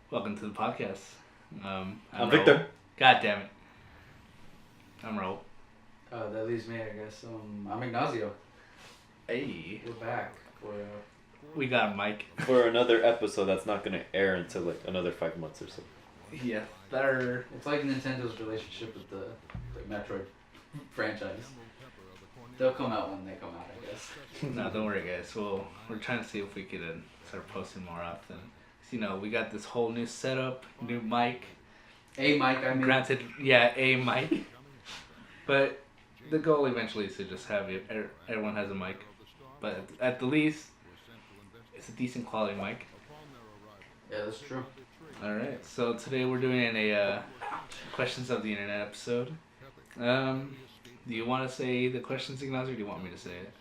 Welcome to the podcast. I'm Raul. Victor. God damn it. I'm Raul. That leaves me, I guess. I'm Ignacio. Hey. We're back for We got Mike. For another episode that's not gonna air until like another 5 months or so. Yeah, they're... It's like Nintendo's relationship with the Metroid franchise. They'll come out when they come out, I guess. No, don't worry, guys. We're trying to see if we could start posting more often. 'Cause, you know, we got this whole new setup, new mic. A mic, I mean. Granted, yeah, a mic. But the goal eventually is to just have everyone has a mic. But at the least, it's a decent quality mic. Yeah, that's true. Alright, so today we're doing a questions of the internet episode. Do you want to say the questions, Ignacio, or do you want me to say it?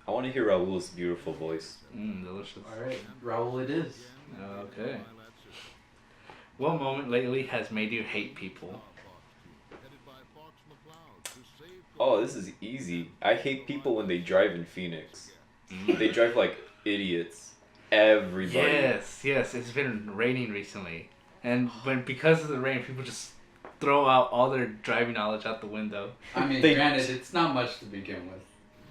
I want to hear Raul's beautiful voice. Delicious. Alright, Raul it is. Okay. What moment lately has made you hate people? Oh, this is easy. I hate people when they drive in Phoenix. They drive like idiots. Everybody. Yes, it's been raining recently. And because of the rain, people just throw out all their driving knowledge out the window. I mean, granted, it's not much to begin with.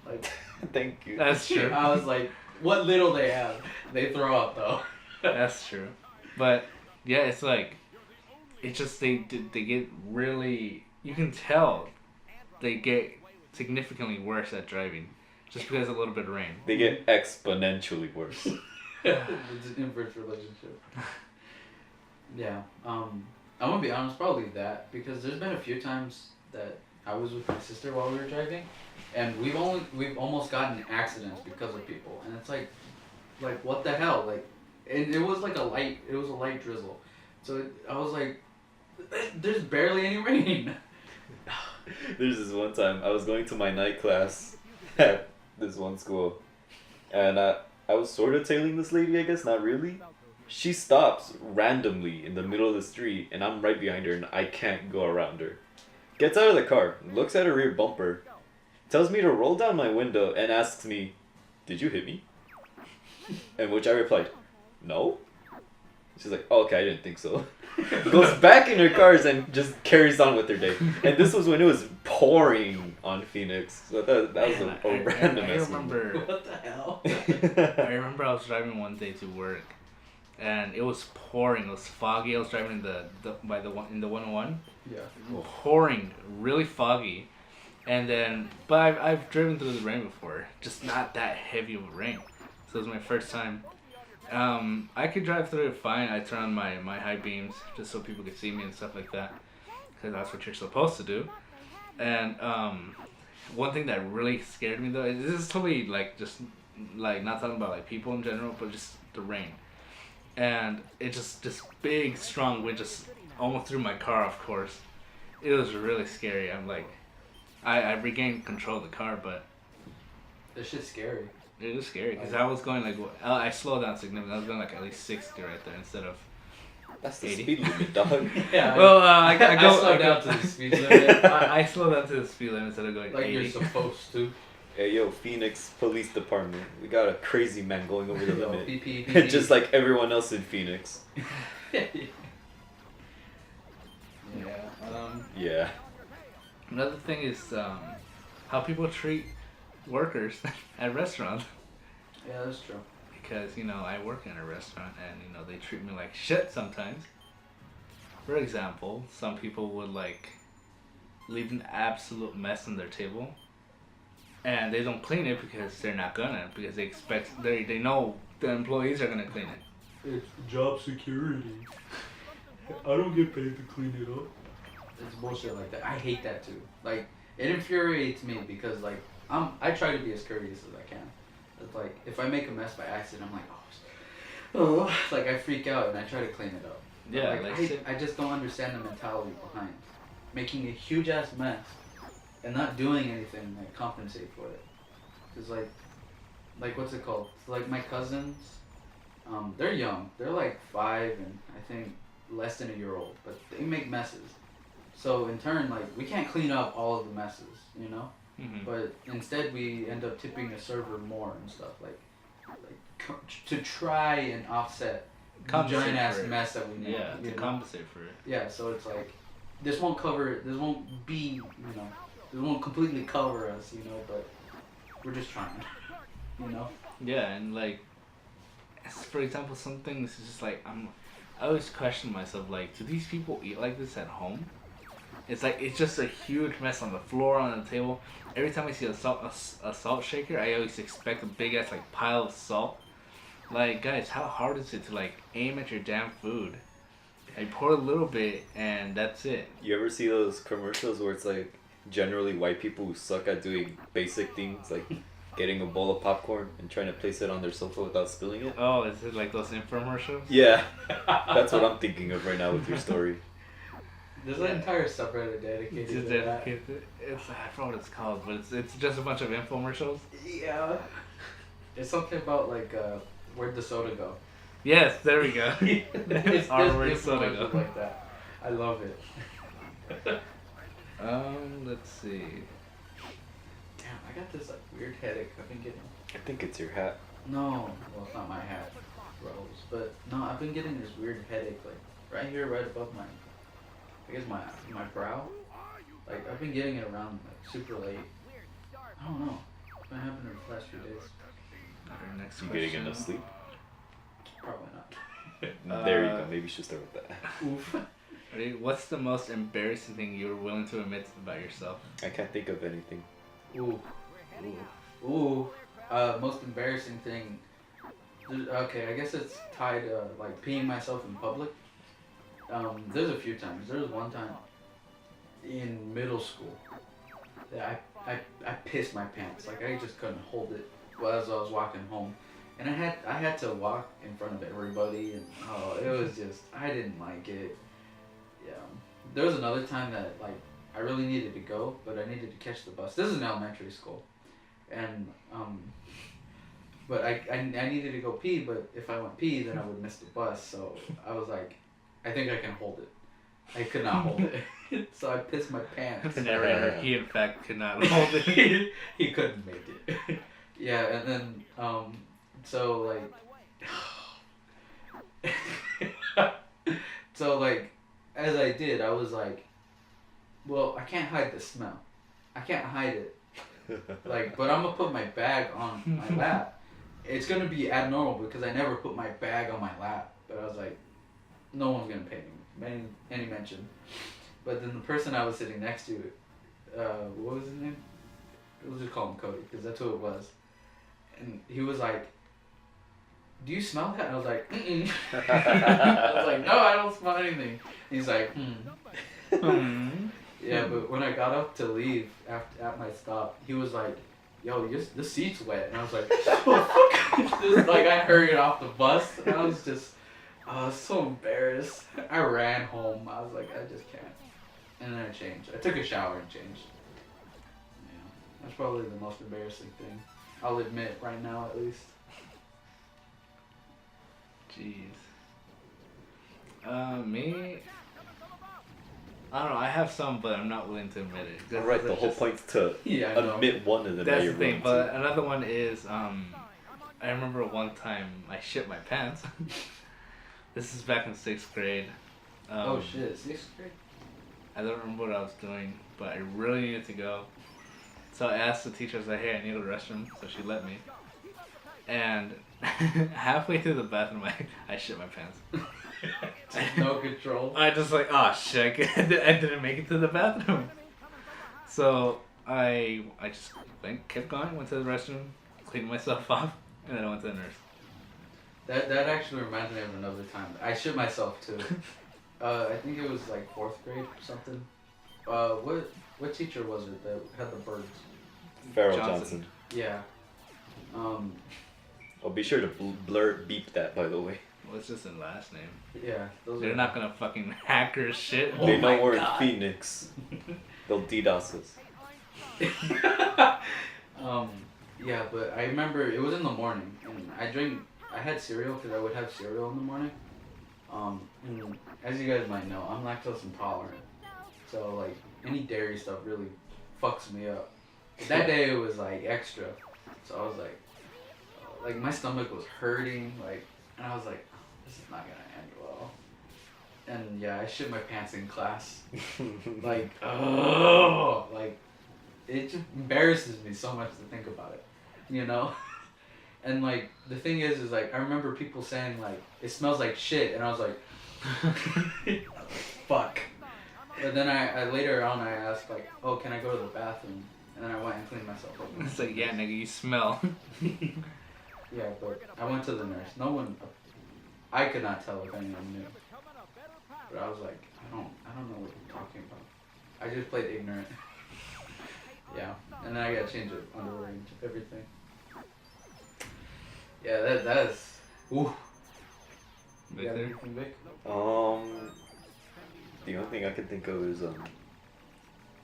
Like, Thank you. That's true. I was like, what little they have, they throw out though. That's true. But, yeah, it's like, it's just, they get really, you can tell they get significantly worse at driving. Just because of a little bit of rain. They get exponentially worse. It's an inverse relationship. Yeah. I'm gonna be honest, probably that, because there's been a few times that I was with my sister while we were driving, and we've almost gotten in accidents because of people, and it's like what the hell, like, and it was like a light drizzle, so I was like, there's barely any rain. There's this one time I was going to my night class at this one school, and I was sort of tailing this lady, I guess, not really. She stops randomly in the middle of the street, and I'm right behind her, and I can't go around her. Gets out of the car, looks at her rear bumper, tells me to roll down my window, and asks me, "Did you hit me?" And which I replied, "No." She's like, "Oh, okay, I didn't think so." Goes back in her cars and just carries on with her day. And this was when it was pouring on Phoenix. So that was a random I ass remember. What the hell? I remember I was driving one day to work, and it was pouring. It was foggy. I was driving in the 101. Yeah. Pouring, really foggy, and then but I've driven through the rain before, just not that heavy of a rain. So it was my first time. I could drive through it fine. I turn on my high beams just so people could see me and stuff like that, because that's what you're supposed to do. And one thing that really scared me though, this is totally like just like not talking about like people in general, but just the rain. And it just this big strong wind just almost threw my car off course. It was really scary. I'm like, I regained control of the car, but This shit's scary. it was scary because I was going like I slowed down significantly. I was going like at least 60 right there instead of. That's the 80. speed limit, dog. Yeah. Well, I go slow I go- down to the speed limit. I slow down to the speed limit instead of going Like 80. you're supposed to. Hey, yo, Phoenix Police Department. We got a crazy man going over the Yo, limit. PP. Just like everyone else in Phoenix. Yeah. Yeah. Another thing is how people treat workers at restaurants. Yeah, that's true. Because, you know, I work in a restaurant and, you know, they treat me like shit sometimes. For example, some people would, like, leave an absolute mess on their table. And they don't clean it because they're not gonna. Because they know the employees are gonna clean it. It's job security. I don't get paid to clean it up. It's bullshit like that. I hate that too. Like, it infuriates me because, like, I try to be as courteous as I can. It's like, if I make a mess by accident, I'm like, oh, like I freak out and I try to clean it up. Yeah, I just don't understand the mentality behind making a huge ass mess and not doing anything like compensate for it. Cause like what's it called? Like my cousins, they're young. They're like 5 and I think less than a year old, but they make messes. So in turn, like we can't clean up all of the messes, you know. Mm-hmm. But instead we end up tipping a server more and stuff like to try and offset the Compensate giant ass for it. mess that we made. Yeah, you to know? compensate for it. Yeah, so it's like this won't cover it. This won't be, you know, this won't completely cover us, you know. But we're just trying, you know. Yeah, and like, for example, some things is just like I always question myself, like, do these people eat like this at home? It's like it's just a huge mess on the floor, on the table. Every time I see a salt shaker, I always expect a big ass like pile of salt. Like, guys, how hard is it to like aim at your damn food? I pour a little bit and that's it. You ever see those commercials where it's like generally white people who suck at doing basic things like getting a bowl of popcorn and trying to place it on their sofa without spilling it? Oh, is it like those infomercials? Yeah, that's what I'm thinking of right now with your story. There's an entire subreddit dedicated Just to that. dedicated. It's I forgot what it's called, but it's just a bunch of infomercials. Yeah. It's something about like where'd the soda go? Yes, there we go. It's Our just word soda information go. like that. I love it. Let's see. Damn, I got this like weird headache. I've been getting. I think it's your hat. No, well it's not my hat, Rose. But no, I've been getting this weird headache like right here, right above my, I guess my brow. Like I've been getting it around like super late. I don't know. It's been happening the last few days. Our next You question. getting enough sleep? Probably not. There you go. Maybe you should start with that. Oof. Ready? What's the most embarrassing thing you were willing to admit about yourself? I can't think of anything. Ooh. Ooh. Ooh. Most embarrassing thing. Okay, I guess it's tied to like peeing myself in public. There's a few times. There was one time in middle school that I pissed my pants. Like I just couldn't hold it as I was walking home. And I had to walk in front of everybody, and it was just I didn't like it. Yeah. There was another time that like I really needed to go, but I needed to catch the bus. This is in elementary school, and but I needed to go pee. But if I went pee, then I would miss the bus. So I was like, I think I can hold it. I could not hold it, so I pissed my pants. He in fact could not hold it. He couldn't make it. Yeah, and then so like as I did, I was like, well, I can't hide the smell. I can't hide it. Like, but I'm gonna put my bag on my lap. It's gonna be abnormal because I never put my bag on my lap. But I was like, no one's gonna pay me any mention. But then the person I was sitting next to, what was his name? We'll just call him Cody because that's who it was. And he was like, do you smell that? And I was like, mm-mm. I was like, no, I don't smell anything. And he's like, Yeah, but when I got up to leave at my stop, he was like, yo, the seat's wet. And I was like, oh, fuck. Just, like, I hurried off the bus. And I was just, so embarrassed. I ran home. I was like, I just can't. And then I changed. I took a shower and changed. Yeah, that's probably the most embarrassing thing. I'll admit right now, at least. Jeez. Me. I don't know. I have some, but I'm not willing to admit it. Alright, the whole point's to Yeah, I know. admit one and then That's you're the thing. willing But to. another one is I remember one time I shit my pants. This is back in 6th grade. Oh shit, 6th grade? I don't remember what I was doing, but I really needed to go. So I asked the teacher, I was like, hey, I need a restroom. So she let me. And halfway through the bathroom, I shit my pants. No control. I just like, oh shit, I didn't make it to the bathroom. So I just kept going, went to the restroom, cleaned myself off, and then I went to the nurse. That actually reminds me of another time. I shit myself too. I think it was like 4th grade or something. What teacher was it that had the birds? Farrell Johnson. Johnson. Yeah. Oh, be sure to beep that, by the way. Well, it's just a last name. Yeah. Those They're not gonna fucking hack her shit. Oh They my know we're God. in Phoenix. They'll DDoS us. Yeah, but I remember it was in the morning, and I had cereal because I would have cereal in the morning. And as you guys might know, I'm lactose intolerant, so like any dairy stuff really fucks me up. But that day it was like extra, so I was like, like my stomach was hurting, like, and I was like, this is not gonna end well. And yeah, I shit my pants in class. Like, oh, like, it just embarrasses me so much to think about it, you know? And like, the thing is like, I remember people saying like, it smells like shit, and I was like, fuck. But then I later on I asked like, oh, can I go to the bathroom? And then I went and cleaned myself up. It's like, yeah, nigga, you smell. Yeah, but I went to the nurse. No one, I could not tell if anyone knew. But I was like, I don't know what you're talking about. I just played ignorant. Yeah, and then I got to change of underwear and everything. Yeah, that is. Ooh. You got anything, Vic? The only thing I can think of is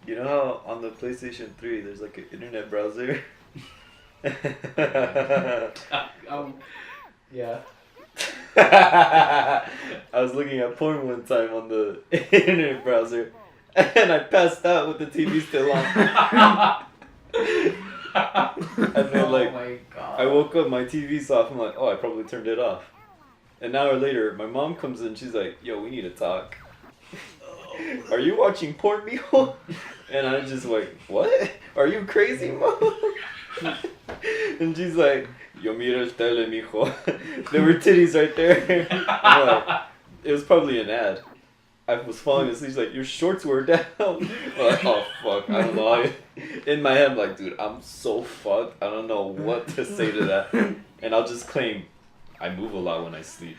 you know how on the PlayStation 3 there's like an internet browser. Yeah. I was looking at porn one time on the internet browser, and I passed out with the TV still on. And then like, oh my God. I woke up, my TV's off. I'm like, oh, I probably turned it off. An hour later, my mom comes in. She's like, yo, we need to talk. Are you watching porn, mijo? And I just like, what? Are you crazy, mom? And she's like, yo mira el tele, mijo. There were titties right there. I'm like, it was probably an ad. I was falling asleep. She's like, your shorts were down. I'm like, oh fuck, I don't know. In my head, I'm like, dude, I'm so fucked. I don't know what to say to that. And I'll just claim, I move a lot when I sleep.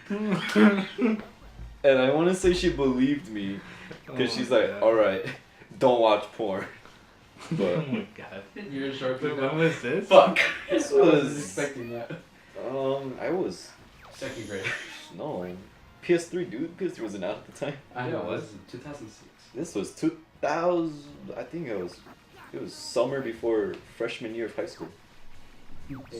And I want to say she believed me. Because she's like, alright, don't watch porn. But, Oh my God. You're a short Wait, when was this? Fuck. This I wasn't was- expecting that. I was, Second grade. no, PS3, dude. PS3 wasn't out at the time. I know, Yeah, it it was was. 2006. This was 2000, I think it was summer before freshman year of high school.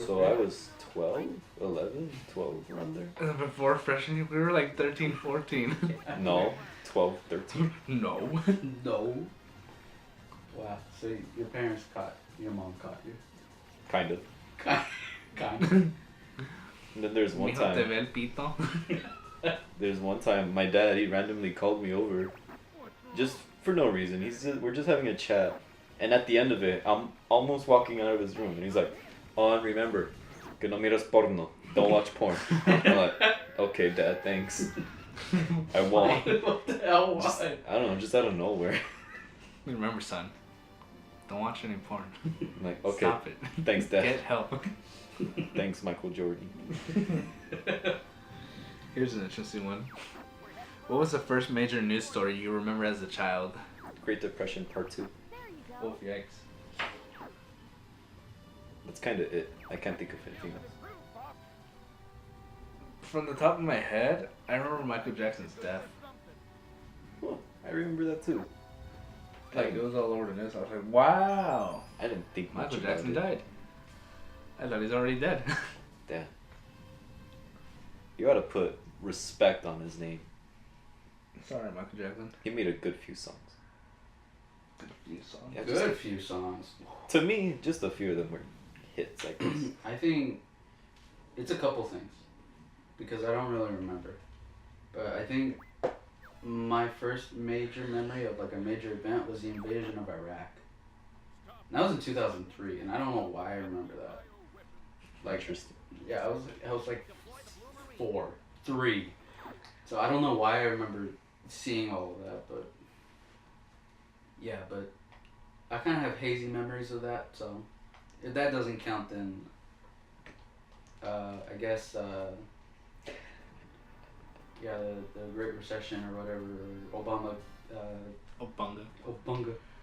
So I was 12, 11, 12, around there. Before freshman year, we were like 13, 14. No, 12, 13. No. No. Wow. So your parents your mom caught you. Kind of. Kind of. And then there's one Mijo, te time, ve el pito. my dad, he randomly called me over. Just for no reason. We're just having a chat. And at the end of it, I'm almost walking out of his room. And he's like, oh, and remember, que no miras porno. Don't watch porn. I'm like, okay, Dad, thanks. I won't. What the hell? Why? Just, I don't know, just out of nowhere. Remember, son, don't watch any porn. I'm like, okay, Stop it. thanks, Dad. Get help. Thanks, Michael Jordan. Here's an interesting one. What was the first major news story you remember as a child? Great Depression Part 2. Oh, yikes. That's kind of it. I can't think of anything else. From the top of my head, I remember Michael Jackson's death. Huh, I remember that too. Like, it was all over the news. I was like, wow. I didn't think much Michael about Jackson it. died. I thought he's already dead. Damn. You gotta put respect on his name. Sorry, Michael Jackson. He made a good few songs. Good few songs. Yeah, just Good few songs. to me, just a few of them were hits, I guess. I think it's a couple things because I don't really remember, but I think my first major memory of like a major event was the invasion of Iraq. And that was in 2003, and I don't know why I remember that. Like, Interesting. yeah, I was like 3, so I don't know why I remember seeing all of that, but yeah, but I kind of have hazy memories of that, so if that doesn't count, then I guess yeah, the Great Recession or whatever, Obama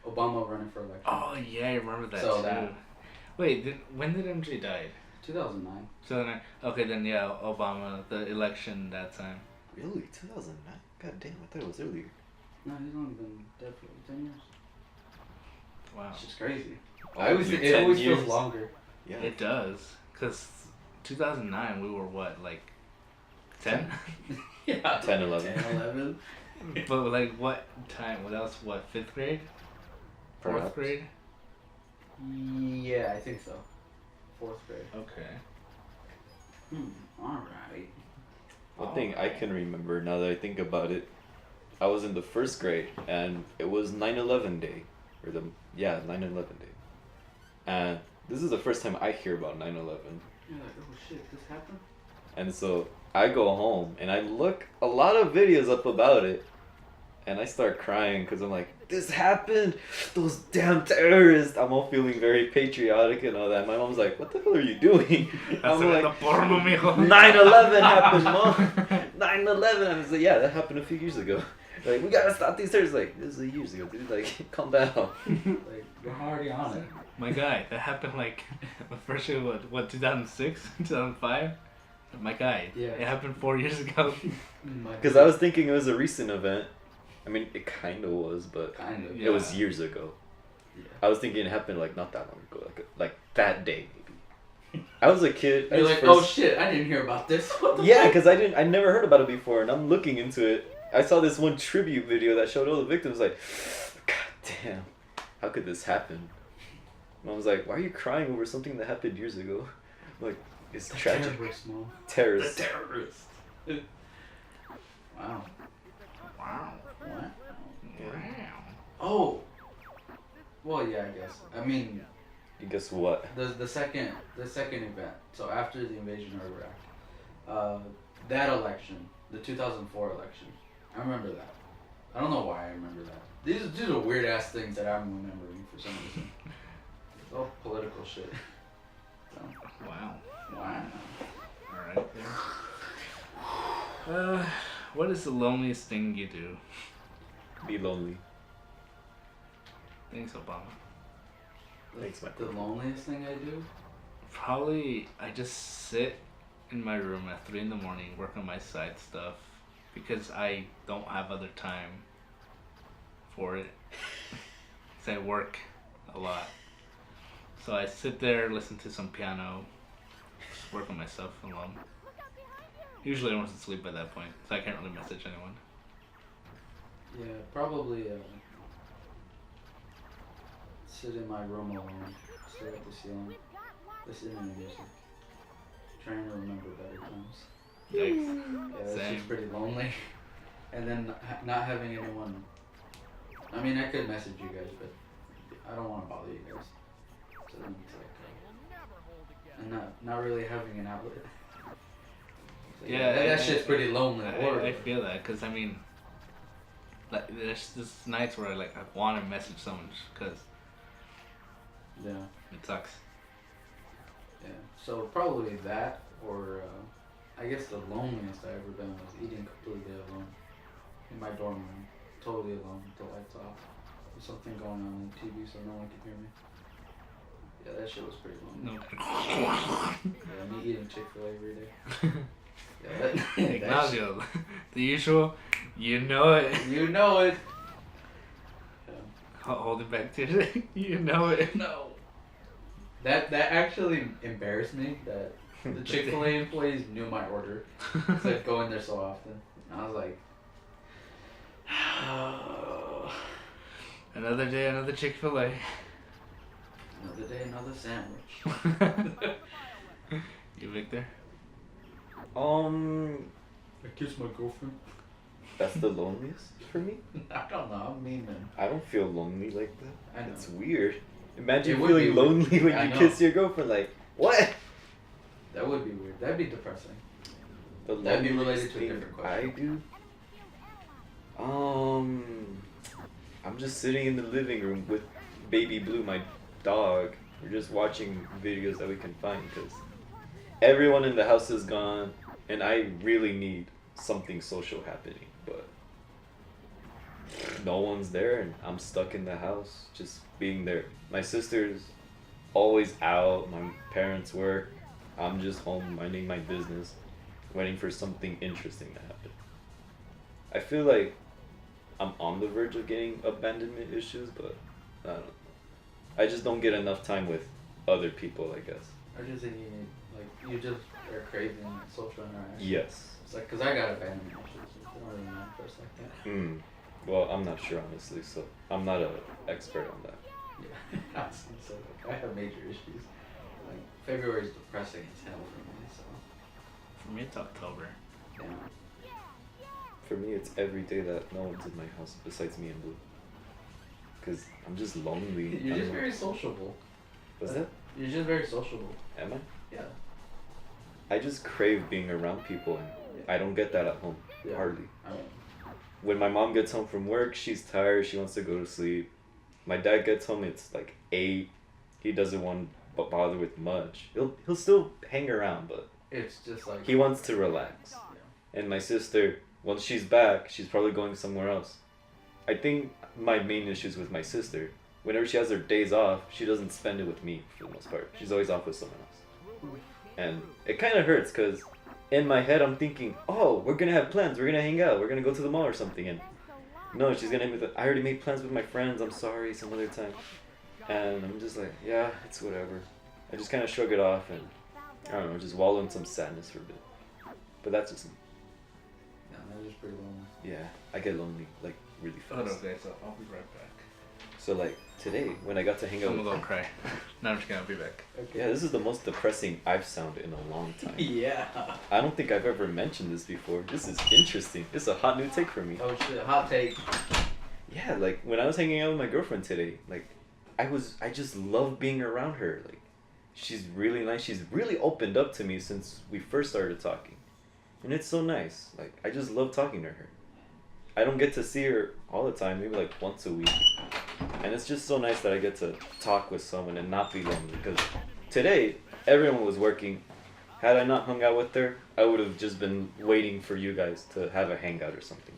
Obama running for election. Oh, yeah, I remember that So too. that- Wait, when did MJ die? 2009. So then okay, then yeah, Obama, the election that time. Really? 2009? God damn, I thought it was earlier. No, he's only been dead for 10 years. Wow. It's just crazy. Only It 10 always years? feels longer. Yeah. It does, cause 2009 we were what, like 10? Yeah. 10, 11. 10, 11. But like what time? Well, that was what, 5th grade? 4th Perhaps. grade? Yeah, I think so. 4th grade. Okay. Alright. One thing I can remember now that I think about it, I was in the first grade and it was 9/11 day, or 9/11 day, and this is the first time I hear about 9/11, You're like, oh shit, this happened? and so I go home and I look a lot of videos up about it, and I start crying because I'm like, this happened, those damn terrorists. I'm all feeling very patriotic and all that. My mom's like, what the hell are you doing? I'm like, 9/11 happened, mom. 9/11. I was like, yeah, that happened a few years ago. Like, we gotta stop these terrorists. Like, this is years ago, dude. Like, calm down. Like, we're already on it. My guy, that happened like the first year, what 2006, 2005? My guy, Yeah. it happened 4 years ago. Because I was thinking it was a recent event. I mean, it kind of was, but Kind of. Yeah. it was years ago. Yeah. I was thinking it happened like not that long ago, like that day maybe. I was a kid. I You're was like, first- oh shit, I didn't hear about this. What the Yeah, fuck? because I never heard about it before, and I'm looking into it. I saw this one tribute video that showed all the victims. Like, God damn, how could this happen? And I was like, why are you crying over something that happened years ago? I'm like, it's tragic. Terrorist, Mom. Terrorists. Terrorist. Wow. Wow. What? Yeah. Oh. Well, yeah, I guess. I mean, And guess what? the second event. So after the invasion of Iraq, that election, the 2004 election, I remember that. I don't know why I remember that. These are weird ass things that I'm remembering for some reason. It's all political shit. So, Wow. wow. Alright. What is the loneliest thing you do? Be lonely. Thanks, Obama. Thanks, The Michael. loneliest thing I do? Probably I just sit in my room at 3 in the morning, work on my side stuff, because I don't have other time for it. Because I work a lot. So I sit there, listen to some piano, just work on my stuff alone. Usually I want to sleep by that point, so I can't really message anyone. Yeah, probably sit in my room alone, stare at the ceiling, listen to music, trying to remember better times. Yikes. Yeah, that's Same. just pretty lonely. And then not having anyone. I mean, I could message you guys, but I don't want to bother you guys. So then it's like, and not really having an outlet. So Yeah, that shit's pretty lonely. I feel that, because I mean, like, there's just nights where I want to message someone just because Yeah. it sucks. Yeah. So probably that, or I guess the loneliest I ever been was eating completely alone in my dorm room, totally alone, with the lights off, with something going on the TV so no one can hear me. Yeah, that shit was pretty lonely. No. Yeah, me eating Chick-fil-A every day. Yeah, that Ignacio, the usual, you know it. you know it. Yeah. Hold it back to you know it. No. That actually embarrassed me that the Chick-fil-A employees knew my order. Because I'd go in there so often. And I was like, Another day, another Chick-fil-A. another day, another sandwich. You, Victor? I kissed my girlfriend. That's the loneliest for me? I don't know, I'm mean, man. I don't feel lonely like that. I know. It's weird. Imagine It would be feeling weird. lonely when I you know. kiss your girlfriend. Like, what? That would be weird. That'd be depressing. The That'd be loneliest related to a thing different question. I do? I'm just sitting in the living room with Baby Blue, my dog. We're just watching videos that we can find because everyone in the house is gone, and I really need something social happening, but no one's there, and I'm stuck in the house, just being there. My sister's always out, my parents work, I'm just home minding my business, waiting for something interesting to happen. I feel like I'm on the verge of getting abandonment issues, but I don't know. I just don't get enough time with other people, I guess. I just think you need, like, you just are craving social interaction. Yes. It's like, because I got abandonment issues. So I don't really manifest like that. Well, I'm not sure, honestly, so I'm not an expert on that. Yeah. I was gonna say, like, I have major issues. Like, February is depressing as hell for me, so. For me, it's October. Yeah. For me, it's every day that no one's in my house besides me and Blue. Cause I'm just lonely. You're I just don't know. very sociable. What's that? You're just very sociable. Am I? Yeah. I just crave being around people, and I don't get that at home. Yeah. Hardly. I mean, When my mom gets home from work, she's tired. She wants to go to sleep. My dad gets home. It's like 8. He doesn't want to bother with much. He'll still hang around, but it's just like. he wants to relax. Yeah. And my sister, once she's back, she's probably going somewhere else. I think my main issue is with my sister. Whenever she has her days off, she doesn't spend it with me for the most part. She's always off with someone else. And it kind of hurts because in my head I'm thinking, oh, we're going to have plans. We're going to hang out. We're going to go to the mall or something. And no, she's going to hit me with, I already made plans with my friends. I'm sorry, some other time. And I'm just like, yeah, it's whatever. I just kind of shrug it off and, I don't know, just wallow in some sadness for a bit. But that's just me. Yeah, that is pretty lonely. Yeah, I get lonely, like, really Oh, fast. okay, so I'll be right back. So, like, today, when I got to hang out I'm with... gonna go cry. No, I'm just gonna be back. Okay. Yeah, this is the most depressing I've sounded in a long time. Yeah. I don't think I've ever mentioned this before. This is interesting. This is a hot new take for me. Oh shit! Hot take. Yeah, like, when I was hanging out with my girlfriend today, like, I just love being around her. Like, she's really nice. She's really opened up to me since we first started talking. And it's so nice. Like, I just love talking to her. I don't get to see her all the time, maybe like once a week. And it's just so nice that I get to talk with someone and not be lonely. Because today, everyone was working. Had I not hung out with her, I would have just been waiting for you guys to have a hangout or something.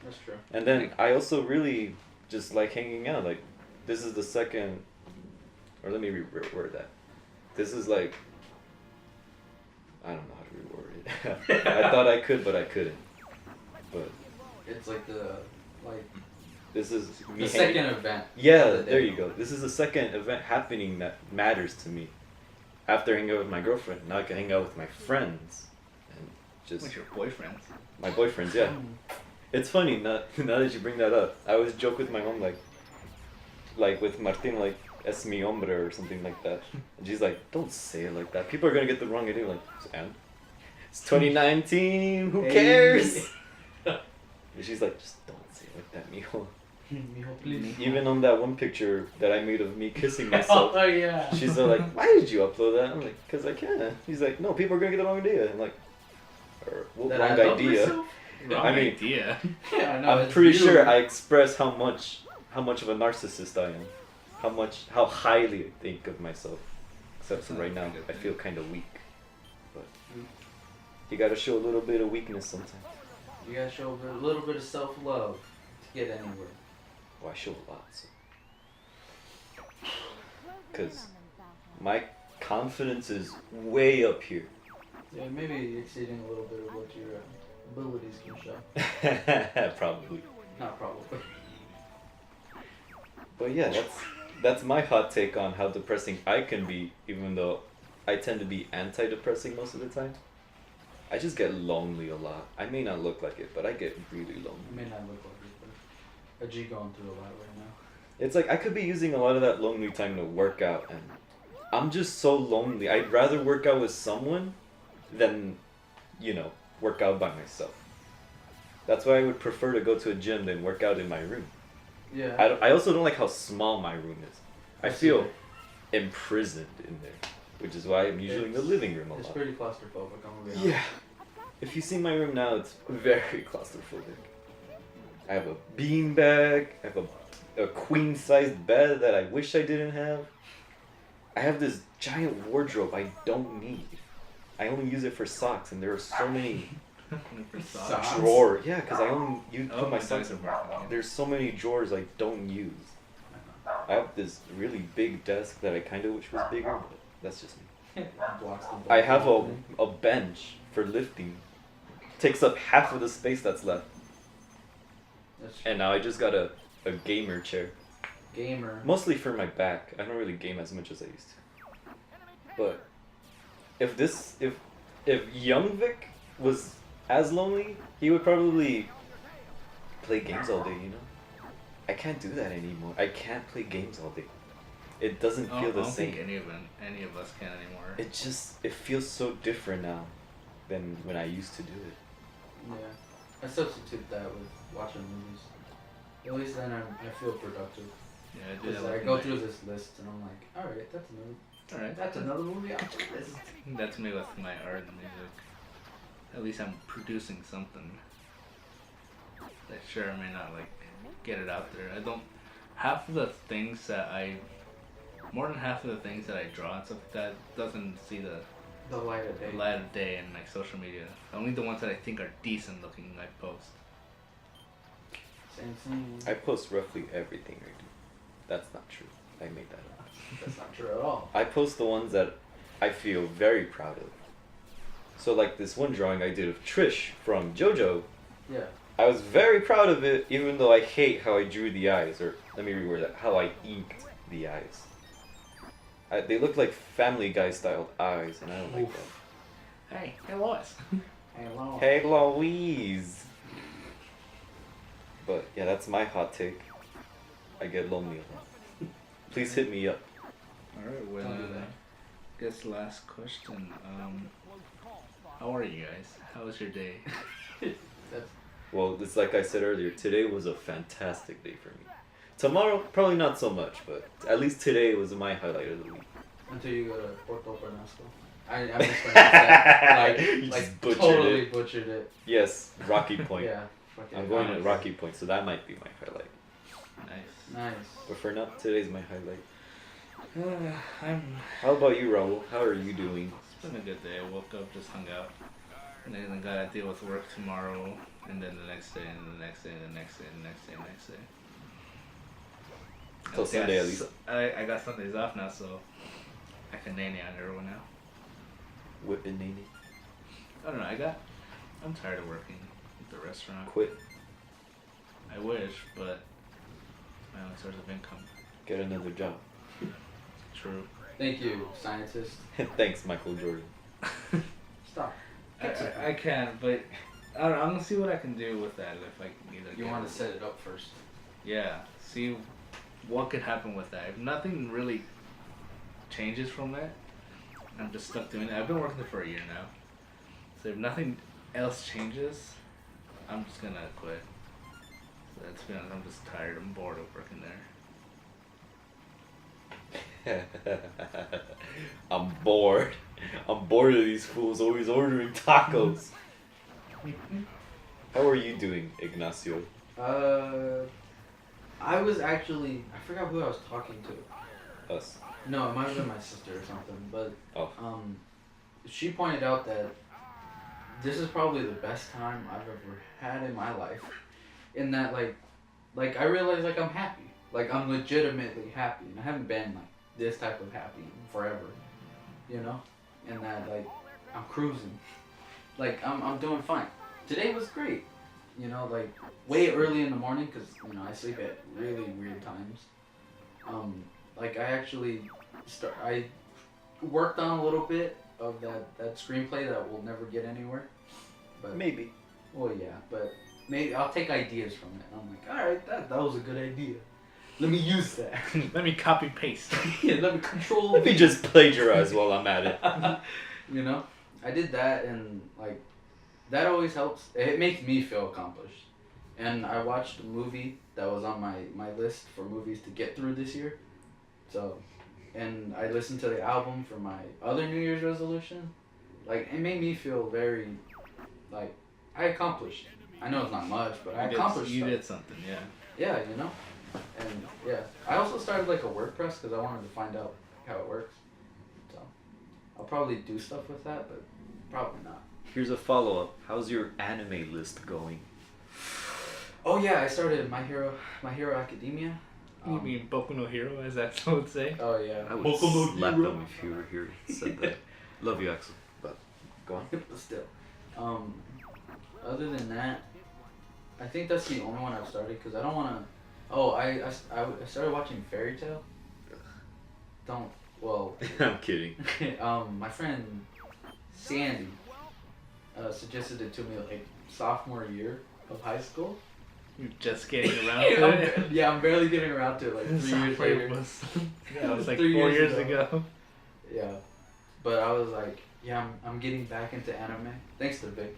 That's true. And then I also really just like hanging out. Like, this is the second, or let me reword that. This is like, I don't know how to reword it. I thought I could, but I couldn't. But It's like the this is me the second event. Yeah, of the there day. you go. This is the second event happening that matters to me. After hanging out with my girlfriend, now I can hang out with my friends. And just With your boyfriend. my boyfriends, yeah. It's funny, now that you bring that up. I always joke with my mom, like with Martin, like, es mi hombre or something like that. And she's like, don't say it like that. People are gonna get the wrong idea. Like, and it's 2019, who Hey. cares? And she's like, just don't say it like that, mijo. Mijo, please. Even on that one picture that I made of me kissing myself, Oh yeah. she's like, why did you upload that? I'm like, because I can. She's like, no, people are gonna get the wrong idea. I'm like, That wrong I love idea. myself? Wrong I mean- idea. Yeah, I know. I'm it's pretty you. sure I express how much of a narcissist I am, how highly I think of myself. Except for right now, I feel kind of weak. But you gotta show a little bit of weakness sometimes. You gotta show a little bit of self-love to get anywhere. Well, I show a lot, so. Cause my confidence is way up here. Yeah, maybe exceeding a little bit of what your abilities can show. Probably. Not probably. But yeah, that's my hot take on how depressing I can be, even though I tend to be anti-depressing most of the time. I just get lonely a lot. I may not look like it, but I get really You lonely. may not look like it, but a G going through a lot right now. It's like I could be using a lot of that lonely time to work out, and I'm just so lonely. I'd rather work out with someone than, work out by myself. That's why I would prefer to go to a gym than work out in my room. Yeah. I also don't like how small my room is. I see feel that. imprisoned in there, which is why I'm usually in the living room a It's lot. pretty claustrophobic, I'm gonna be honest. Yeah. If you see my room now, it's very claustrophobic. I have a beanbag. I have a queen-sized bed that I wish I didn't have. I have this giant wardrobe I don't need. I only use it for socks, and there are so many Socks? drawers. Yeah, because I only Oh, put my my socks dice in. are broken. There's so many drawers I don't use. I have this really big desk that I kind of wish was bigger, but that's just me. Blocks them I both have out. a bench for lifting. Takes up half of the space that's left. That's true. And now I just got a gamer chair. Gamer. Mostly for my back. I don't really game as much as I used to. But if young Vic was as lonely, he would probably play games all day, I can't do that anymore. I can't play games all day. It doesn't feel I the don't same. think any of us can anymore. It feels so different now. than when I used to do it. Yeah. I substitute that with watching movies. At least then I feel productive. Yeah, I do Because that. I with go my- through this list and I'm like, alright, that's another. Alright. That's another movie off the list. That's me with my art and music. At least I'm producing something. That sure I may not like get it out there. I don't. Half of the things that more than half of the things that I draw and stuff like that doesn't see the The light of day. light of day in like social media. Only the ones that I think are decent looking I post. Same thing. I post roughly everything I do. That's not true. I made that up. That's not true at all. I post the ones that I feel very proud of. So like this one drawing I did of Trish from JoJo, Yeah. I was very proud of it, even though I hate how I drew the eyes, or let me reword that, how I inked the eyes. They look like Family Guy styled eyes, and I don't like that. Hey Lois. Hello. Hey Louise! But yeah, that's my hot take. I get lonely a lot. Please hit me up. Alright, well, Don't do that. guess last question. How are you guys? How was your day? That's Well, it's like I said earlier, today was a fantastic day for me. Tomorrow, probably not so much, but at least today was my highlight of the week. until you go to Porto Bernasco. I mispronounced that. You Like just butchered totally it. butchered it. Yes, Rocky Point. Yeah. fucking I'm going to nice. Rocky Point, so that might be my highlight. Nice. Nice. But for now, today's my highlight. I'm. How about you, Raul? How are you doing? It's been a good day. I woke up, just hung out, and then I gotta deal with work tomorrow, and then the next day, and the next day, and the next day, and the next day, and the next day. Till Sunday at least. I got Sundays off now, so I can nanny on everyone now. Whipping Nene. I don't know. I'm tired of working at the restaurant. Quit. I wish, but my only source of income. Get another job. True. Thank you, scientist. Thanks, Michael Jordan. Stop. I can, but I don't know, I'm gonna see what I can do with that if I can either. You get want it. to set it up first. Yeah. See what could happen with that. If nothing really changes from it, I'm just stuck doing it. I've been working there for a year now. So if nothing else changes, I'm just gonna quit. So to be honest, I'm just tired. I'm bored of working there. I'm bored. I'm bored of these fools always ordering tacos. How are you doing, Ignacio? I was actually, I forgot who I was talking to. Us. No, it might have been my sister or something, but Oh. she pointed out that this is probably the best time I've ever had in my life. In that like I realized like I'm happy. Like I'm legitimately happy. And I haven't been like this type of happy in forever. You know? And that like I'm cruising. Like I'm doing fine. Today was great. You know, like way early in the morning because you know I sleep at really weird times. Like I actually I worked on a little bit of that screenplay that will never get anywhere. But Maybe. well, yeah, but maybe I'll take ideas from it. And I'm like, all right, that was a good idea. Let me use that. Let me copy paste. Yeah, let me control. Let me just plagiarize while I'm at it. You know, I did that, and like that always helps. It makes me feel accomplished. And I watched a movie that was on my list for movies to get through this year. So, and I listened to the album for my other New Year's resolution. Like it made me feel very, like I accomplished. I know it's not much, but I accomplished. You stuff. did something, yeah. Yeah, you know, and yeah, I also started like a WordPress because I wanted to find out how it works. So, I'll probably do stuff with that, but probably not. Here's a follow-up. How's your anime list going? Oh yeah, I started My Hero Academia. You mean Boku no Hero, as Axel would say? Oh yeah. I would Boku no slap Hero. them if you were here and said that. Love you, Axel. But go on. But still, other than that, I think that's the only one I've started because I don't want to. Oh, I started watching Fairy Tail. Don't. Well, I'm kidding. my friend Sandy suggested it to me like sophomore year of high school. You're just getting around to it. Yeah, I'm barely getting around to it like 3 years Software later. was, yeah, it was like 3 4 years years ago. Yeah, but I was like, Yeah, I'm getting back into anime. Thanks to Vic.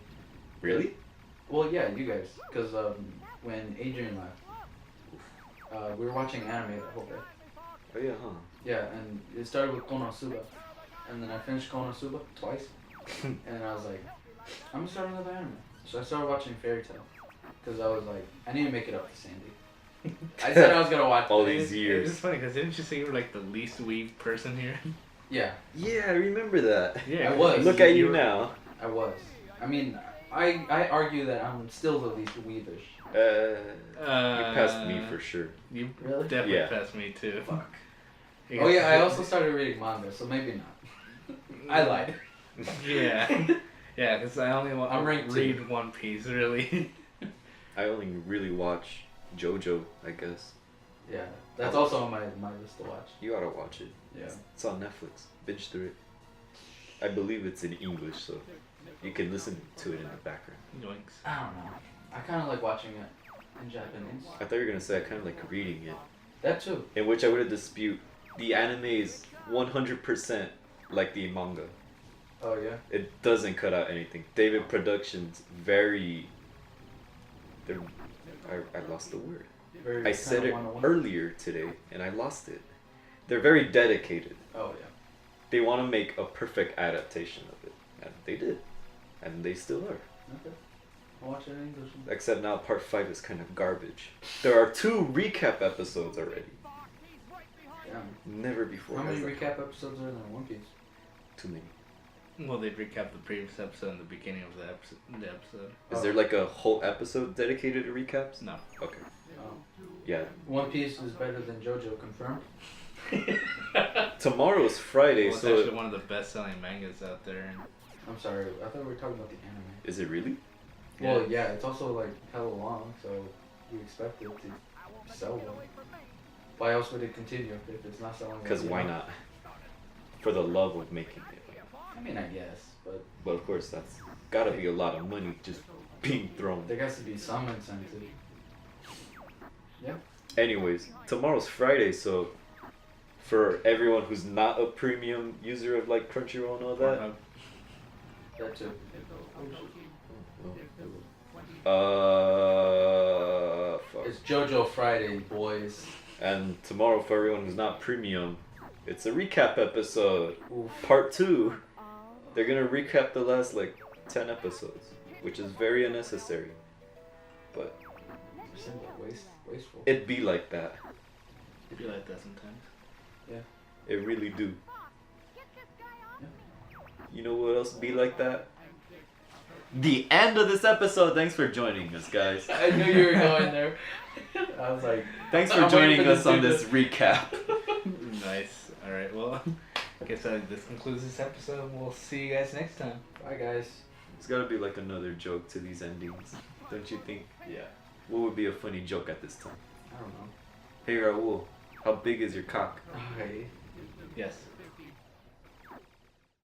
Really? Well, yeah, you guys. Because when Adrian left, we were watching anime that whole day. Oh yeah, huh? Yeah, and it started with Konosuba. And then I finished Konosuba twice. And I was like, I'm gonna start another anime. So I started watching Fairy Tail. Because I was like, I need to make it up to Sandy. I said I was gonna watch All it. these years. It's funny because didn't you say you were like the least weeb person here? Yeah, Yeah, I remember that. Yeah, I was. Look at you were- now. I was. I mean, I argue that I'm still the least weavish. You passed me for sure. You Really? definitely Yeah. passed me too. Fuck. You Oh yeah, I guys- also started reading manga, so maybe not. I lied. Yeah, yeah, because I only want I'm ranked read One Piece really. I only really watch JoJo, I guess. Yeah, that's also on my list to watch. You ought to watch it. Yeah. It's on Netflix. Binge through it. I believe it's in English, so you can listen to it in the background. Yoinks. I don't know. I kind of like watching it in Japanese. I thought you were gonna say I kind of like reading it, That too. in which I would dispute the anime is 100% like the manga. Oh yeah. It doesn't cut out anything. David Productions very. They're, I lost the word. Very I said kinda it one-on-one. earlier today and I lost it. They're very dedicated. Oh yeah. They want to make a perfect adaptation of it, and they did, and they still are. Okay. I'll watch it in English. Except now part 5 is kind of garbage. There are 2 recap episodes already. Yeah. Never before. How has many that recap episodes are there in One Piece? Too many. Well, they recapped the previous episode in the beginning of the episode. Is there like a whole episode dedicated to recaps? No. Okay. Oh. Yeah. One Piece is better than JoJo, confirmed. Tomorrow is Friday, Well, it's so actually one of the best-selling mangas out there. And I'm sorry, I thought we were talking about the anime. is it really? Well, yeah, it's also like hella long, so you expect it to sell well. Why else would it continue if it's not selling well? Because why not? For the love of making it. I mean, I guess, but But of course, that's gotta be a lot of money just being thrown. there has to be some incentive. Yeah. Anyways, tomorrow's Friday, so for everyone who's not a premium user of like Crunchyroll and all that, Pornhub. That too. fuck. It's JoJo Friday, boys. And tomorrow for everyone who's not premium, it's a recap episode, Oof. part 2. They're gonna recap the last like 10 episodes, which is very unnecessary. But Seems like wasteful. it be like that. It'd be like that sometimes. It really do. You know what else be like that? The end of this episode. Thanks for joining us, guys. I knew you were going there. I was like, Thanks for I'm waiting joining for this us on dude this to- recap. Nice. All right. Well, I guess this concludes this episode. We'll see you guys next time. bye guys. There's gotta be like another joke to these endings, don't you think? Yeah. What would be a funny joke at this time? I don't know. Hey Raul, how big is your cock? Okay. Yes.